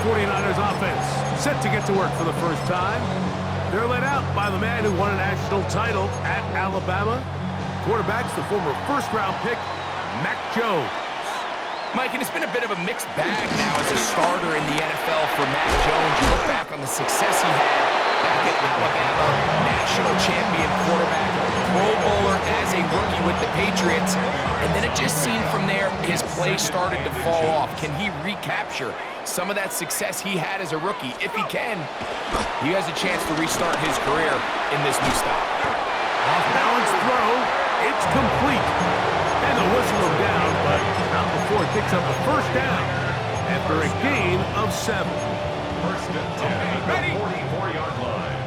49ers offense set to get to work for the first time. They're led out by the man who won a national title at Alabama. Quarterback's the former first-round pick, Mac Jones. Mike, and it's been a bit of a mixed bag now as a starter in the NFL for Mac Jones. You look back on the success he had back at Alabama, national champion quarterback, Pro Bowler as a rookie with the Patriots, and then it just seemed from there his play started to fall off. Can he recapture some of that success he had as a rookie? If he can, he has a chance to restart his career in this new style. Off-balance throw, it's complete. And the whistle him down, but not before it picks up a first down after a gain of 7. First and 10 at the 44-yard line.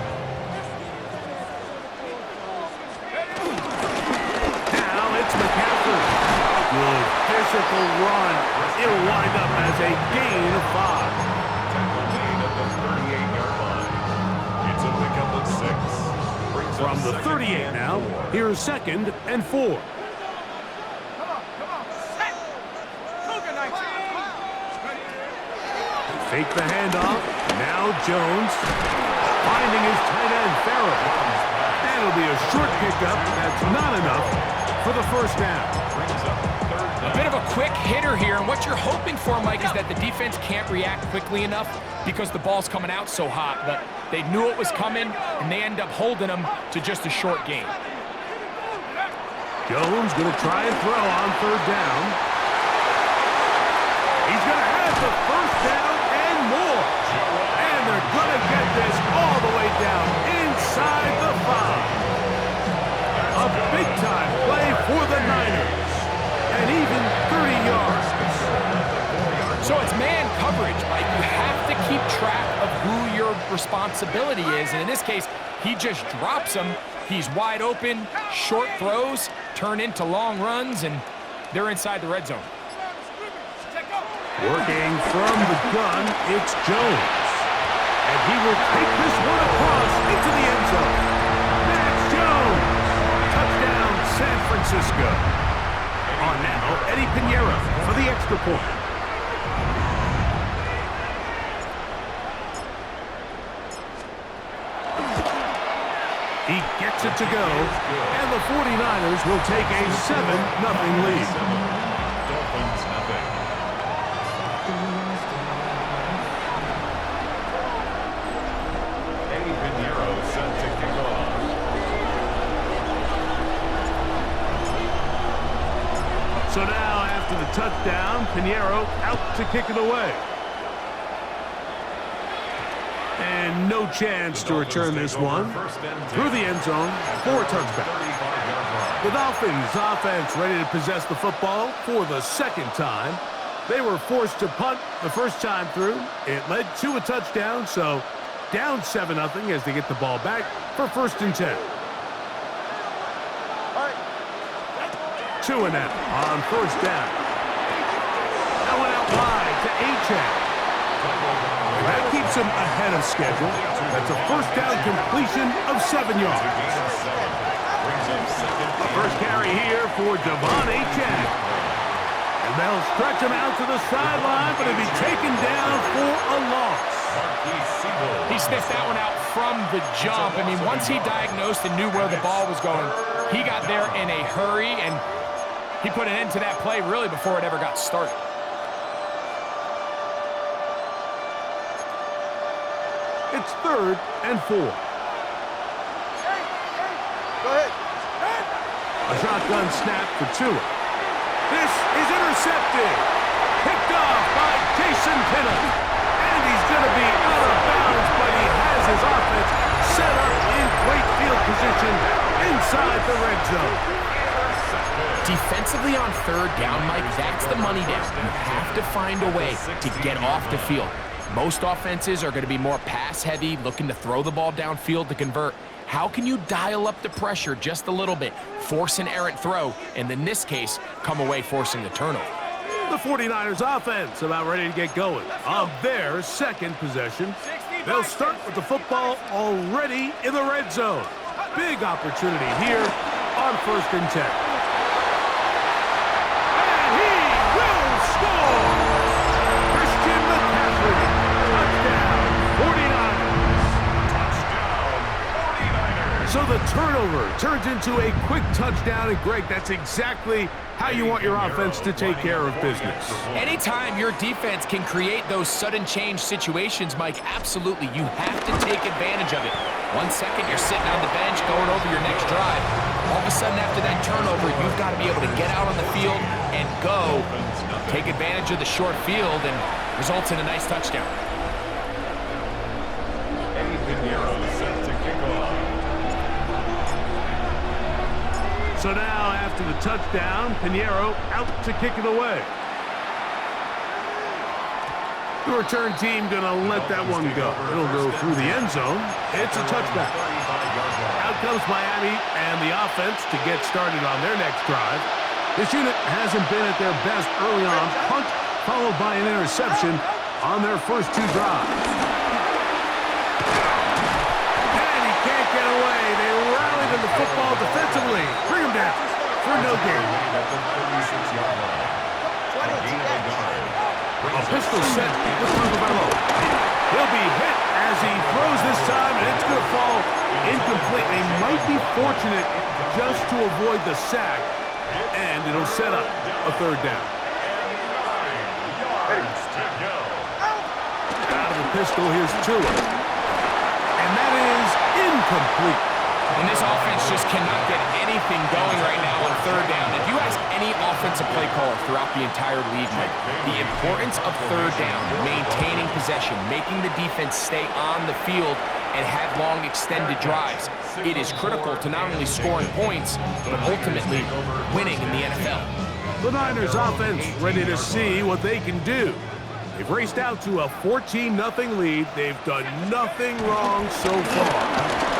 Now it's McCaffrey. Good physical run. It'll wind up as a gain of 5. Tackle made at the 38-yard line. It's a pickup of 6. Brings From up the second 38 and now, 4. here's 2nd and 4. Fake the handoff. Now Jones finding his tight end, Farrell. That'll be a short pickup. That's not enough for the first down. Brings up third down. A bit of a quick hitter here, and what you're hoping for, Mike, is that the defense can't react quickly enough because the ball's coming out so hot. But they knew it was coming, and they end up holding them to just a short gain. Jones going to try and throw on 3rd down. He's going to have the first down and more. And they're going to get this all the way down inside the 5. A big-time play for the Niners. And even 30 yards. So it's man coverage, Mike. You have to keep track of who your responsibility is. And in this case, he just drops him. He's wide open. Short throws turn into long runs, and they're inside the red zone. Working from the gun, it's Jones. And he will take this one across into the end zone. Max Jones. Touchdown, San Francisco. On now, Eddie Pinheiro for the extra point. He gets it to go, and the 49ers will take a 7-0 lead. Dolphins nothing. Eddie Pinheiro set to kick off. So now, after the touchdown, Pinheiro out to kick it away. And no chance to return this one. Through the end zone for a touchback. The Dolphins offense ready to possess the football for the second time. They were forced to punt the first time through. It led to a touchdown, so down 7-0 as they get the ball back for 1st and 10. 2 and out on 1st down. That went out wide to Achane. That keeps him ahead of schedule. That's a 1st down completion of 7 yards. First carry here for Devon Achane. And they'll stretch him out to the sideline, but he'll be taken down for a loss. He sniffed that one out from the jump. I mean, once he diagnosed and knew where the ball was going, he got there in a hurry, and he put an end to that play really before it ever got started. It's 3rd and 4. Go ahead. A shotgun snap for Tua. This is intercepted. Picked off by Jason Pinnock. And he's going to be out of bounds, but he has his offense set up in great field position inside the red zone. Defensively on 3rd down, Mike, that's the money down. You have to find a way to get off the field. Most offenses are going to be more pass-heavy, looking to throw the ball downfield to convert. How can you dial up the pressure just a little bit, force an errant throw, and in this case, come away forcing the turnover? The 49ers offense about ready to get going on their 2nd possession. They'll start with the football already in the red zone. Big opportunity here on 1st and 10. And he will score! Christian McCaffrey Turnover turns into a quick touchdown, and Greg, that's exactly how you want your offense to take care of business. Anytime your defense can create those sudden change situations, Mike, absolutely, you have to take advantage of it. 1 second, you're sitting on the bench going over your next drive. All of a sudden, after that turnover, you've got to be able to get out on the field and go. Take advantage of the short field, and results in a nice touchdown. Set to kick off. So now, after the touchdown, Pinheiro out to kick it away. The return team going to let that one go. It'll go through the end zone. It's a touchback. Out comes Miami and the offense to get started on their next drive. This unit hasn't been at their best early on. Punt followed by an interception on their first 2 drives. And he can't get away. They rallied in the football defensively. Bring him down for no gain. A pistol set with Tagovailoa. He'll be hit as he throws this time, and it's going to fall incomplete. They might be fortunate just to avoid the sack, and it'll set up a 3rd down. Out of the pistol, here's Tua. And that is incomplete. And this offense just cannot get anything going right now on 3rd down. If you ask any offensive play caller throughout the entire league, Mike, the importance of 3rd down, maintaining possession, making the defense stay on the field and have long extended drives, it is critical to not only scoring points, but ultimately winning in the NFL. The Niners offense ready to see what they can do. They've raced out to a 14-0 lead. They've done nothing wrong so far.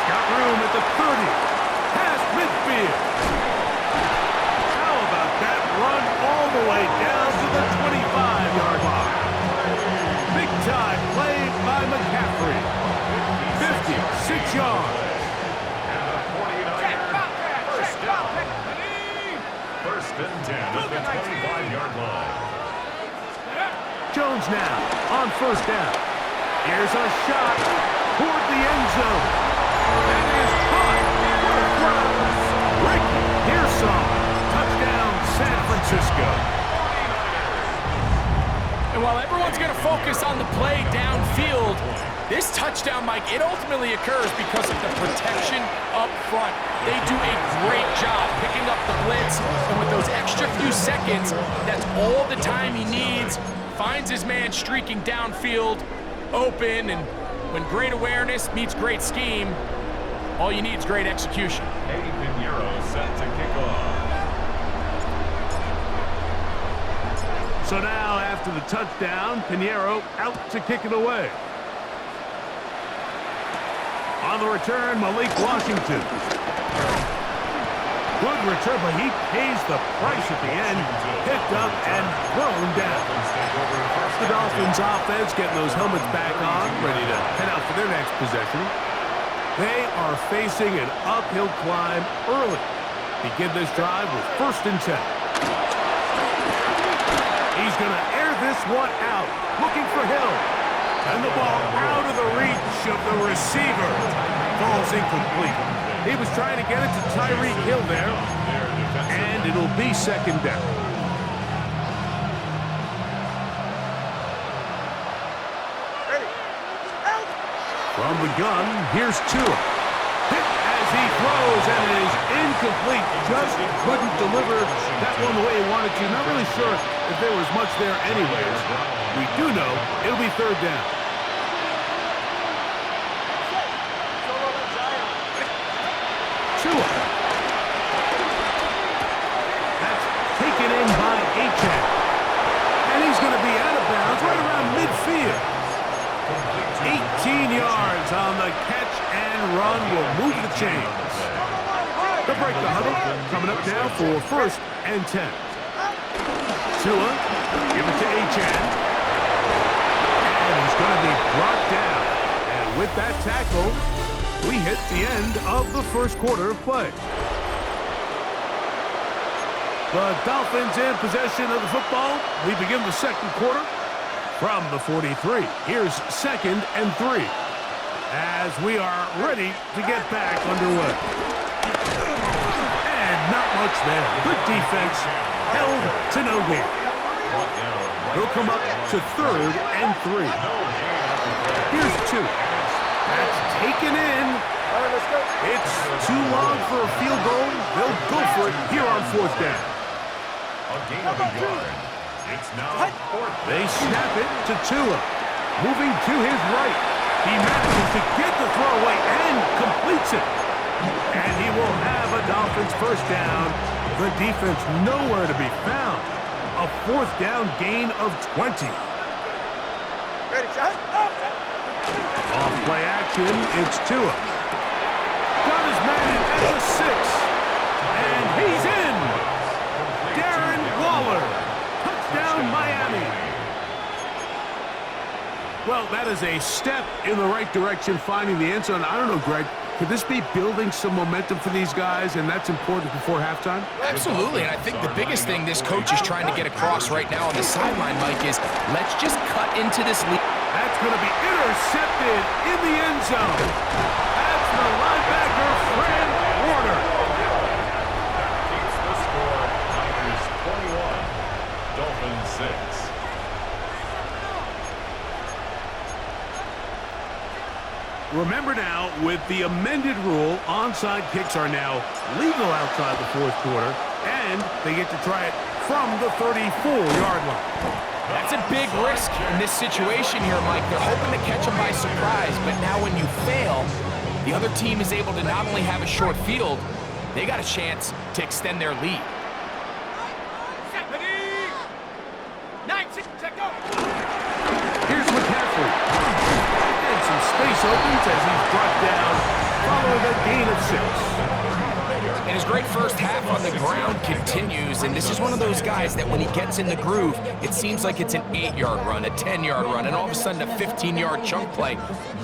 Got room at the 30, past midfield. How about that run all the way down to the 25-yard line? Big time play by McCaffrey. 56 yards. First and 10 at the 25-yard line. Jones now on 1st down. Here's a shot toward the end zone. That is caught. What a throw. Ricky Pearson. Touchdown, San Francisco. And while everyone's going to focus on the play downfield, this touchdown, Mike, it ultimately occurs because of the protection up front. They do a great job picking up the blitz, and with those extra few seconds, that's all the time he needs. Finds his man streaking downfield, open, and when great awareness meets great scheme, all you need is great execution. Pinheiro set to kick off. So now, after the touchdown, Pinheiro out to kick it away. On the return, Malik Washington. Good return, but he pays the price at the end. Picked up and thrown down. The Dolphins offense getting those helmets back on, ready to head out for their next possession. They are facing an uphill climb early. Begin this drive with 1st and 10. He's going to air this one out, looking for Hill. And the ball out of the reach of the receiver. Falls incomplete. He was trying to get it to Tyreek Hill there, and it'll be 2nd down. From the gun, here's Tua. Hit as he throws, and it is incomplete. Just couldn't deliver that one the way he wanted to. Not really sure if there was much there anyways. We do know it'll be 3rd down. Tua. That's taken in by Achane. And he's going to be out of bounds right around midfield. 18 yards on the catch and run will move the chains. The break the huddle coming up now for 1st and 10. Tua, give it to Achane. And he's going to be brought down. And with that tackle, we hit the end of the 1st quarter of play. The Dolphins in possession of the football. We begin the 2nd quarter from the 43. Here's 2nd and 3. as we are ready to get back underway. And not much there. Good defense, held to no gain. He'll come up to 3rd and 3. Here's 2. That's taken in. It's too long for a field goal. They'll go for it here on 4th down. A gain of a yard. It's now 4th. They snap it to Tua. Moving to his right. He manages to get the throw away and completes it. And he will have a Dolphins first down. The defense nowhere to be found. A 4th down gain of 20. Ready, shot. Off play action, it's Tua. Got his man at the 6. And he's in. Darren Waller. Touchdown, Miami. Well, that is a step in the right direction, finding the end zone. I don't know, Greg. Could this be building some momentum for these guys, and that's important before halftime? Absolutely, and I think the biggest thing this coach is trying to get across right now on the sideline, Mike, is let's just cut into this lead. That's going to be intercepted in the end zone. That's the linebacker, Fred Warner. That keeps the score. Niners 21, Dolphins 6. Remember now, with the amended rule, onside kicks are now legal outside the 4th quarter, and they get to try it from the 34-yard line. That's a big risk in this situation here, Mike. They're hoping to catch them by surprise, but now when you fail, the other team is able to not only have a short field, they got a chance to extend their lead. Here's McCaffrey. And some space opens as he's brought down following a gain of 6. And his great first half on the ground continues, and this is one of those guys that when he gets in the groove, it seems like it's an 8-yard run, a 10-yard run, and all of a sudden a 15-yard chunk play,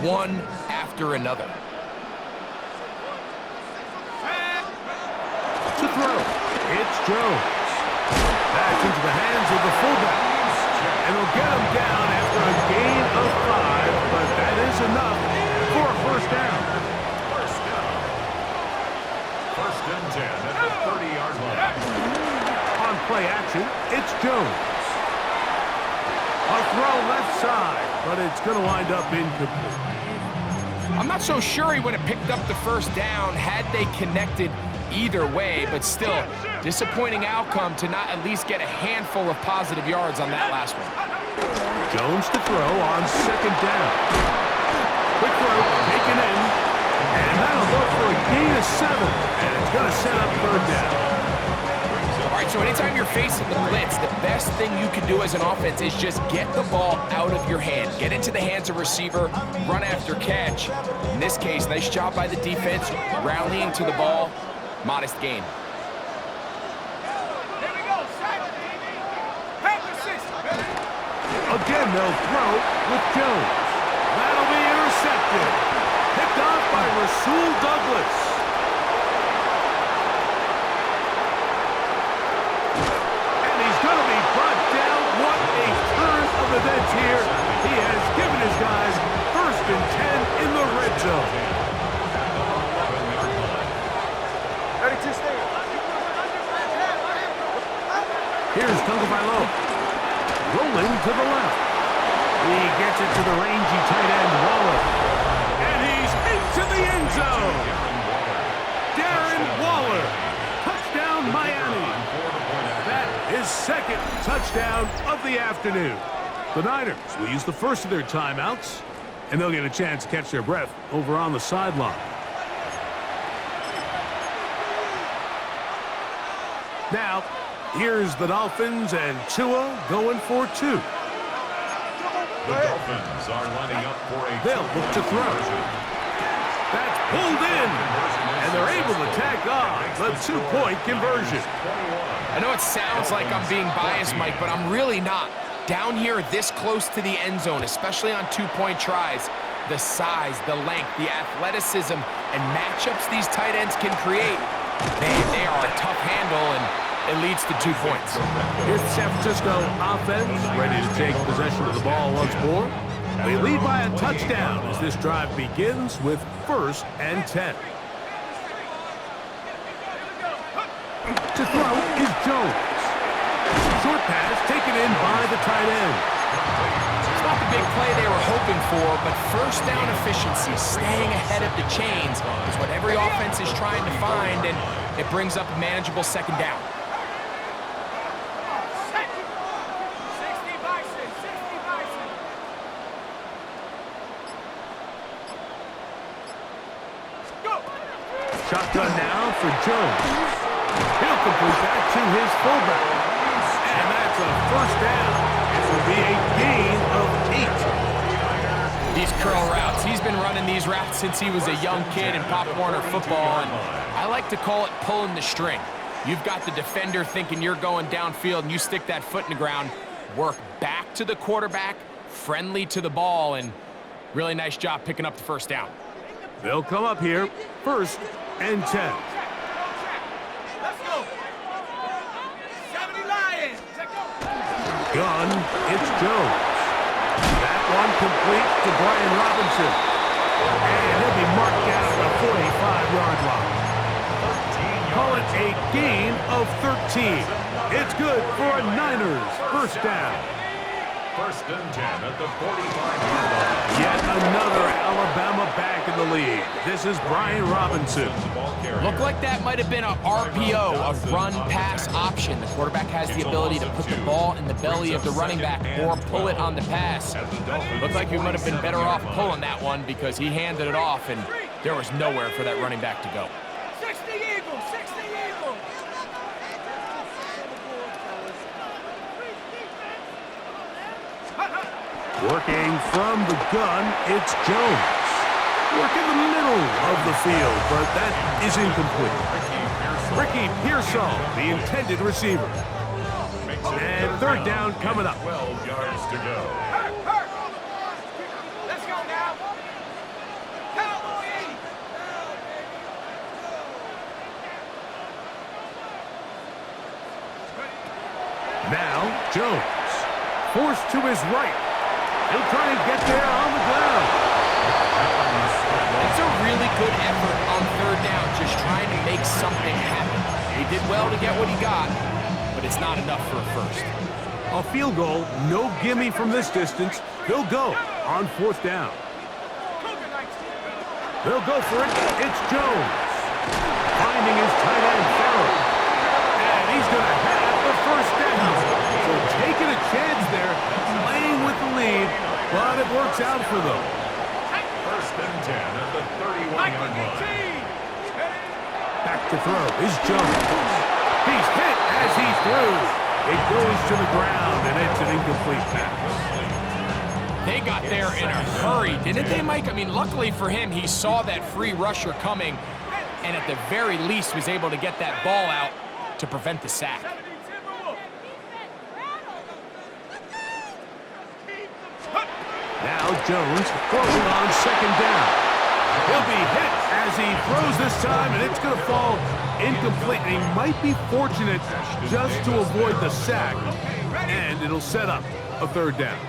one after another. To throw, it's Jones. That's into the hands of the fullback. And they'll get him down after a gain of 5, but that is enough for a first down. First and 10 at the 30-yard line. On play action, it's Jones. A throw left side, but it's going to wind up incomplete. I'm not so sure he would have picked up the first down had they connected either way, but still, disappointing outcome to not at least get a handful of positive yards on that last one. Jones to throw on 2nd down. Quick throw, taken in, and that'll go for a gain of 7, and it's going to set up 3rd down. All right, so anytime you're facing the blitz, the best thing you can do as an offense is just get the ball out of your hand. Get into the hands of receiver, run after catch. In this case, nice job by the defense, rallying to the ball. Modest gain. Again, they'll throw with Jones. That'll be intercepted. Picked off by Rasul Douglas. And he's going to be brought down. What a turn of events here. He has given his guys 1st and 10 in the red zone. Here's Tagovailoa, rolling to the left. He gets it to the rangy tight end, Waller. And he's into the end zone. Darren Waller, touchdown Miami. That is 2nd touchdown of the afternoon. The Niners will use the first of their timeouts, and they'll get a chance to catch their breath over on the sideline. Now, here's the Dolphins and Tua going for 2. The Dolphins are lining up for a They'll look to throw. That's pulled in, and they're able to tack on the 2-point conversion. I know it sounds like I'm being biased, Mike, but I'm really not. Down here this close to the end zone, especially on 2-point tries, the size, the length, the athleticism, and matchups these tight ends can create, man, they are a tough handle, and it leads to 2 points. Here's the San Francisco offense, ready to take possession of the ball once more. They lead by a touchdown as this drive begins with 1st and 10. To throw is Jones. Short pass taken in by the tight end. It's not the big play they were hoping for, but first down efficiency, staying ahead of the chains, is what every offense is trying to find, and it brings up a manageable 2nd down. Shotgun now for Jones. He'll complete that to his fullback. And that's a 1st down. It will be a gain of 8. These curl routes, he's been running these routes since he was a young kid in Pop Warner football, and I like to call it pulling the string. You've got the defender thinking you're going downfield, and you stick that foot in the ground, work back to the quarterback, friendly to the ball, and really nice job picking up the 1st down. They'll come up here, 1st and 10. Gun, it's Jones. That one complete to Brian Robinson. And he'll be marked down at the 45-yard line. Call it a gain of 13. It's good for a Niners 1st down. 1st and 10 at the 45-yard line. Yet another Alabama back in the lead. This is Brian Robinson. Looked like that might have been a RPO, a run-pass option. The quarterback has the ability to put the ball in the belly of the running back or pull it on the pass. Looked like he might have been better off pulling that one because he handed it off, and there was nowhere for that running back to go. 60 Eagles, 60 Eagles. Working from the gun, it's Jones. Work in the middle of the field, but that is incomplete. Ricky Pearsall, the intended receiver. And 3rd down coming up. 12 yards to go. Let's go now. Cowboy. Now, Jones. Forced to his right. He'll try and get there on the ground. It's a really good effort on 3rd down, just trying to make something happen. He did well to get what he got, but it's not enough for a 1st. A field goal, no gimme from this distance. They'll go on 4th down. They'll go for it. It's Jones. Finding his tight end, Farrell. And he's going to have the 1st down. So taking a chance there, playing with the lead, but it works out for them. 1st and 10 at the 31-yard line. Back to throw is Jones. He's hit as he threw. It goes to the ground, and it's an incomplete pass. They got there in a hurry, didn't they, Mike? I mean, luckily for him, he saw that free rusher coming, and at the very least was able to get that ball out to prevent the sack. Now Jones throwing on 2nd down. He'll be hit as he throws this time, and it's going to fall incomplete. And he might be fortunate just to avoid the sack, and it'll set up a 3rd down.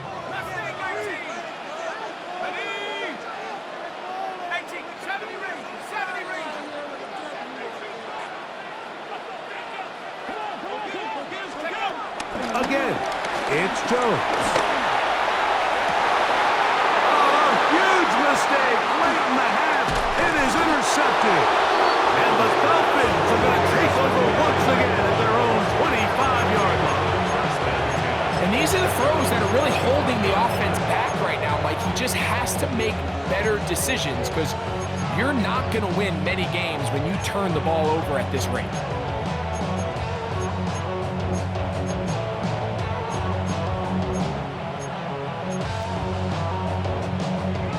Again, it's Jones. Mistake late in the half. It is intercepted. And the Dolphins are going to take over once again at their own 25-yard line. And these are the throws that are really holding the offense back right now, Mike. He just has to make better decisions because you're not going to win many games when you turn the ball over at this rate.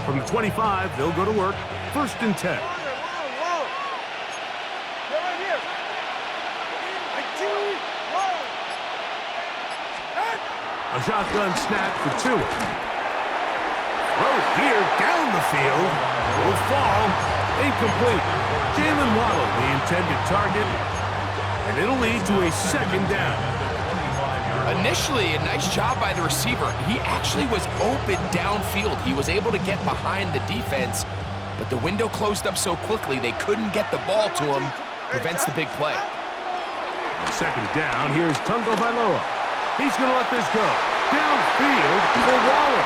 From the 25, they'll go to work. 1st and 10. A shotgun snap for 2. Throw here down the field. Will fall. Incomplete. Jalen Waddle, the intended target. And it'll lead to a 2nd down. Initially, a nice job by the receiver. He actually was open downfield. He was able to get behind the defense, but the window closed up so quickly they couldn't get the ball to him. Prevents the big play. Second down, here's Tungo Bailoa. He's going to let this go. Downfield for Waller.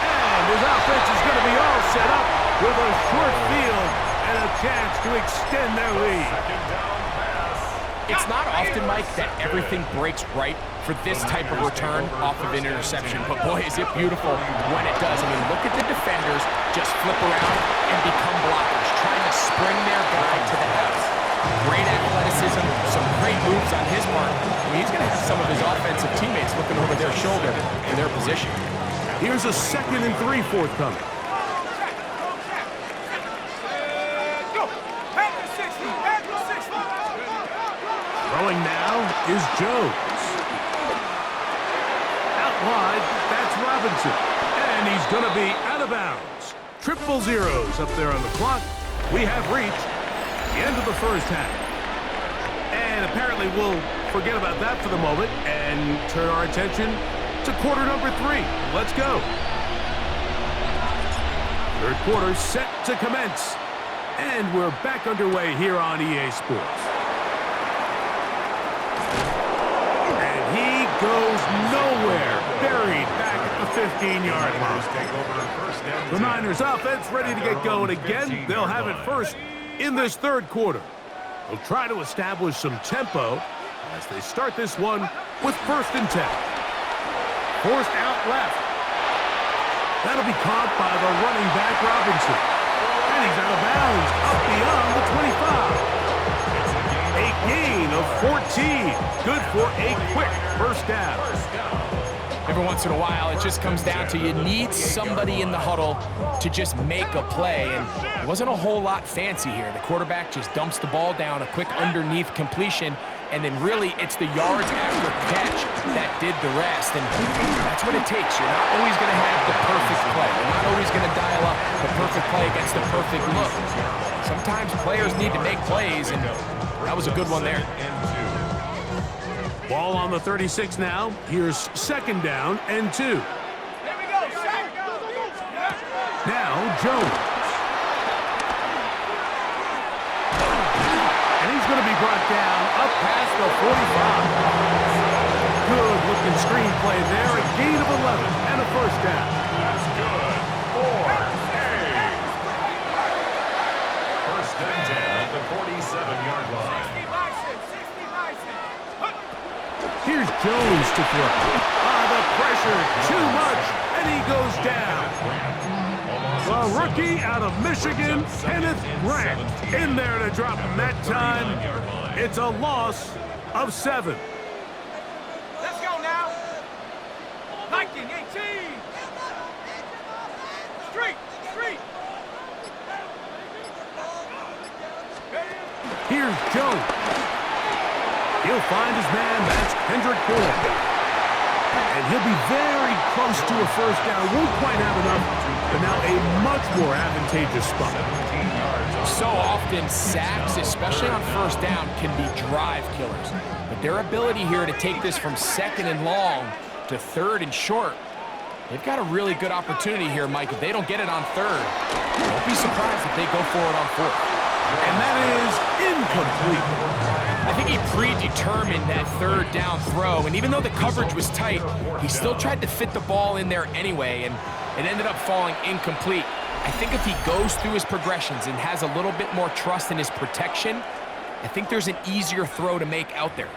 And his offense is going to be all set up with a short field and a chance to extend their lead. It's not often, Mike, that everything breaks right for this type of return off of an interception. But boy, is it beautiful when it does. I mean, look at the defenders just flip around and become blockers, trying to spring their guy to the house. Great athleticism, some great moves on his part. I mean, he's going to have some of his offensive teammates looking over their shoulder in their position. Here's a 2nd and 3 forthcoming. Throwing now is Jones. Out wide, that's Robinson. And he's going to be out of bounds. Triple zeros up there on the clock. We have reached the end of the first half. And apparently we'll forget about that for the moment and turn our attention to quarter number 3. Let's go. Third quarter set to commence. And we're back underway here on EA Sports. Goes nowhere, buried back at the 15-yard line. The Niners offense ready to get going again. They'll have it first in this third quarter. They'll try to establish some tempo as they start this one with 1st and 10. Forced out left. That'll be caught by the running back Robinson. And he's out of bounds, up beyond the 25. A gain of 14. Good for a quick first down. Every once in a while, it just comes down to you need somebody in the huddle to just make a play. And it wasn't a whole lot fancy here. The quarterback just dumps the ball down, a quick underneath completion, and then really it's the yards after catch that did the rest. And that's what it takes. You're not always going to have the perfect play. You're not always going to dial up the perfect play against the perfect look. Sometimes players need to make plays, and that was a good one there. Ball on the 36 now. Here's 2nd down and 2. Here we go, Shaq. Now Jones. And he's going to be brought down up past the 45. Good looking screenplay there. A gain of 11 and a first down. That's good. 4-8. 1st and 10 at the 47-yard line. Here's Jones to throw. The pressure, too much, and he goes down. The rookie out of Michigan, Kenneth Grant, in there to drop him that time. It's a loss of 7. Let's go now. Viking 18. Street. Here's Jones. He'll find his man. That's Kendrick Bourne. And he'll be very close to a first down. Won't quite have enough, but now a much more advantageous spot. So often, sacks, especially on first down, can be drive killers. But their ability here to take this from 2nd and long to 3rd and short, they've got a really good opportunity here, Mike. If they don't get it on 3rd, don't be surprised if they go for it on 4th. And that is incomplete. I think he predetermined that 3rd down throw, and even though the coverage was tight, he still tried to fit the ball in there anyway, and it ended up falling incomplete. I think if he goes through his progressions and has a little bit more trust in his protection, I think there's an easier throw to make out there.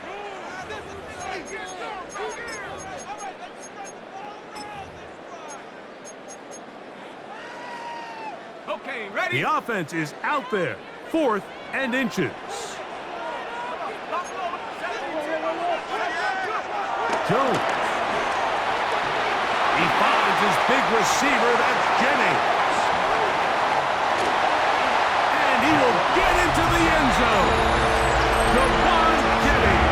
Okay, ready? The offense is out there. 4th and inches. Jones. He finds his big receiver, that's Jennings. And he will get into the end zone. Jawan Jennings.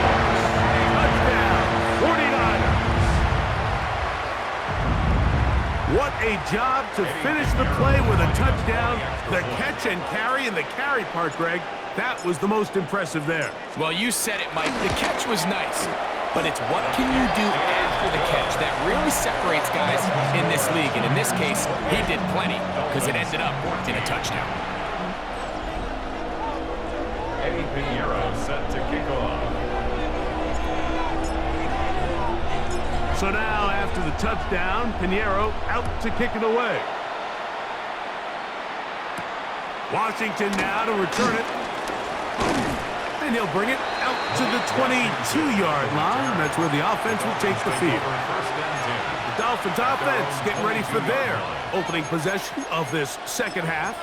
Touchdown, 49ers. What a job to finish the play with a touchdown. The catch and carry, and the carry part, Greg, That was the most impressive there. Well, you said it, Mike. The catch was nice, but it's what can you do after the catch that really separates guys in this league. And in this case, he did plenty because it ended up in a touchdown. Eddie Pinheiro set to kick off. So now, after the touchdown, Pinheiro out to kick it away. Washington now to return it. And he'll bring it out to the 22-yard line. That's where the offense will take the field. The Dolphins offense getting ready for their opening possession of this second half.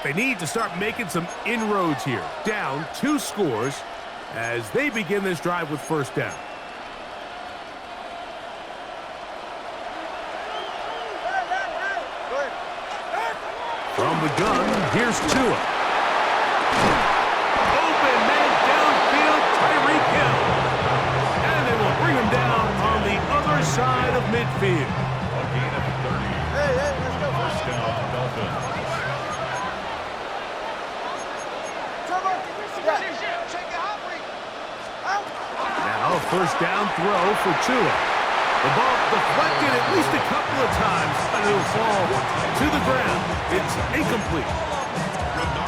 They need to start making some inroads here. Down 2 scores as they begin this drive with first down. From the gun, here's Tua. Open man downfield, Tyreek Hill. And they will bring him down on the other side of midfield. A gain of 30. Let's go. First down, Dolphins. Now, first down throw for Tua. The ball deflected at least a couple of times, and it'll fall to the ground. It's incomplete.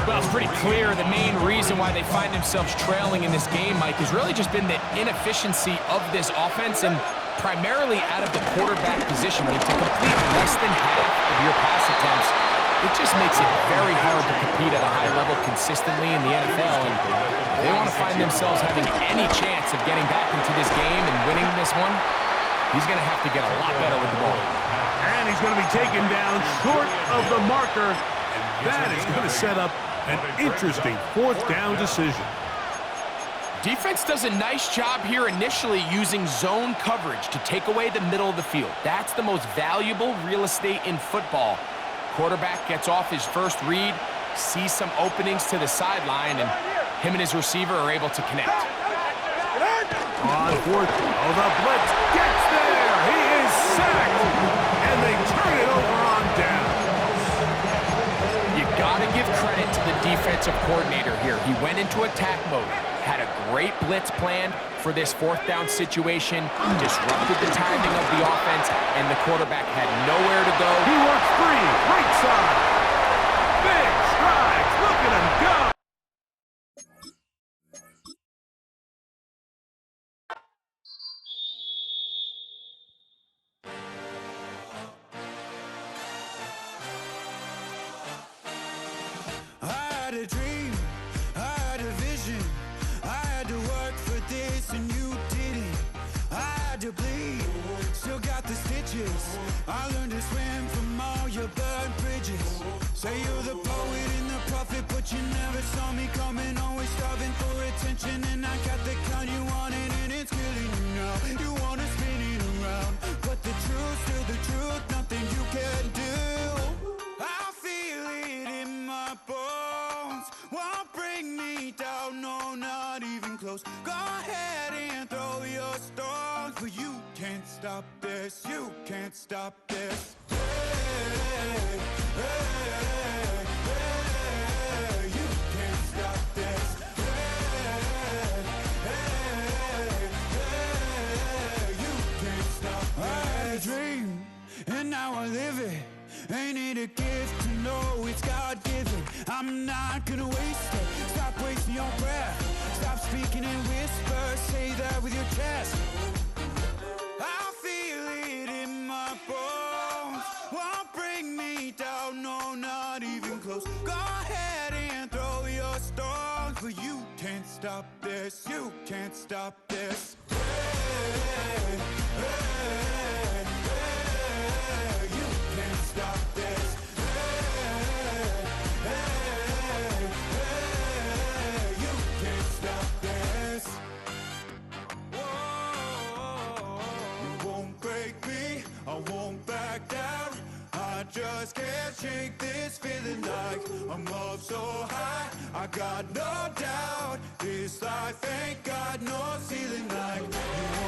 Well, it's pretty clear the main reason why they find themselves trailing in this game, Mike, has really just been the inefficiency of this offense and primarily out of the quarterback position. I mean, to complete less than half of your pass attempts, it just makes it very hard to compete at a high level consistently in the NFL. And if they want to find themselves having any chance of getting back into this game and winning this one, he's going to have to get a lot better with the ball. And he's going to be taken down short of the marker. And that is going to set up an interesting fourth down decision. Defense does a nice job here initially using zone coverage to take away the middle of the field. That's the most valuable real estate in football. Quarterback gets off his first read, sees some openings to the sideline, and him and his receiver are able to connect. On fourth, the blitz gets there. He is sacked, and they turn it over on down. You got to give credit to the defensive coordinator here. He went into attack mode, had a great blitz plan for this fourth down situation, disrupted the timing of the offense, and the quarterback had nowhere to go. He works free, right side. Big strides. Look at him go. I had a dream, I had a vision, I had to work for this and you didn't. I had to bleed, still got the stitches. I learned to swim from all your burned bridges. Say you're the poet and the prophet, but you never saw me coming. Always starving for attention, and I got the kind you wanted, and it's killing you now. You wanna spin it around, but the truth's still the truth. Nothing you can do. I feel it in my bones. Won't bring me down, no, not even close. Go ahead and throw your stones, but you can't stop this. You can't stop this. Hey, hey, hey, you can't stop this. Hey, hey, hey, you can't stop this. I had a dream, and now I live it. Ain't it a gift to know it's God-given? I'm not gonna waste it. Stop wasting your breath. Stop speaking in whispers. Say that with your chest. I feel it in my bones. Won't bring me down, no, not even close. Go ahead and throw your stones, but you can't stop this. You can't stop this. Hey, hey, hey, you can't stop this. Hey, hey, hey, you can't stop this. Whoa, you won't break me, I won't back down. I just can't shake this feeling like I'm up so high. I got no doubt this life ain't got no ceiling like you.